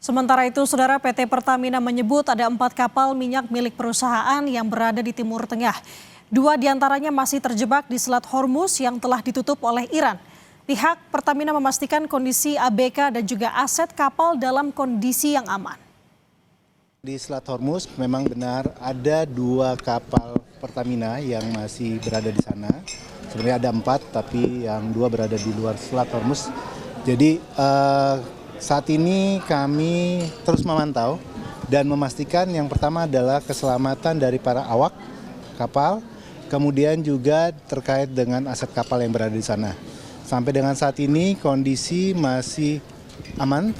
Sementara itu, Saudara, PT Pertamina menyebut ada 4 kapal minyak milik perusahaan yang berada di Timur Tengah. 2 diantaranya masih terjebak di Selat Hormuz yang telah ditutup oleh Iran. Pihak Pertamina memastikan kondisi ABK dan juga aset kapal dalam kondisi yang aman. Di Selat Hormuz memang benar ada 2 kapal Pertamina yang masih berada di sana. Sebenarnya ada 4, tapi yang 2 berada di luar Selat Hormuz. Jadi saat ini kami terus memantau dan memastikan yang pertama adalah keselamatan dari para awak kapal, kemudian juga terkait dengan aset kapal yang berada di sana. Sampai dengan saat ini kondisi masih aman.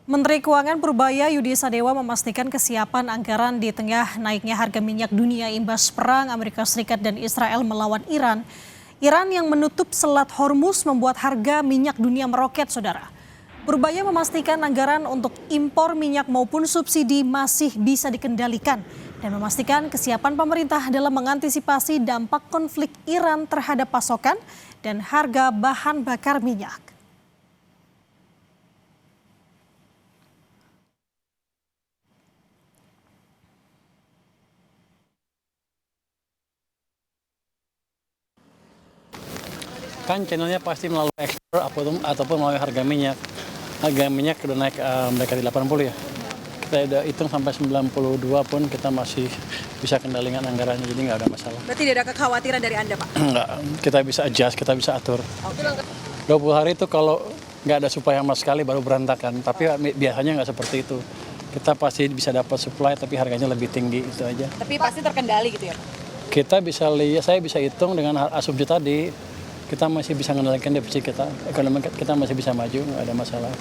Menteri Keuangan Purbaya Yudi Sadewa memastikan kesiapan anggaran di tengah naiknya harga minyak dunia imbas perang Amerika Serikat dan Israel melawan Iran. Iran yang menutup Selat Hormuz membuat harga minyak dunia meroket, Saudara. Purbaya memastikan anggaran untuk impor minyak maupun subsidi masih bisa dikendalikan dan memastikan kesiapan pemerintah dalam mengantisipasi dampak konflik Iran terhadap pasokan dan harga bahan bakar minyak. Kan channelnya pasti melalui ekspor ataupun melalui harga minyak. Harga minyak udah naik mendekati 80 ya. Kita udah hitung sampai 92 pun kita masih bisa kendalikan anggarannya, jadi nggak ada masalah. Berarti tidak ada kekhawatiran dari Anda, Pak? Nggak, kita bisa adjust, kita bisa atur. 20 hari itu kalau nggak ada supply sama sekali baru berantakan, tapi biasanya nggak seperti itu. Kita pasti bisa dapat supply tapi harganya lebih tinggi, itu aja. Tapi pasti terkendali gitu ya, Pak? Kita bisa lihat, saya bisa hitung dengan asumsi tadi, kita masih bisa mengendalikan defisit kita, ekonomi kita masih bisa maju, nggak ada masalah.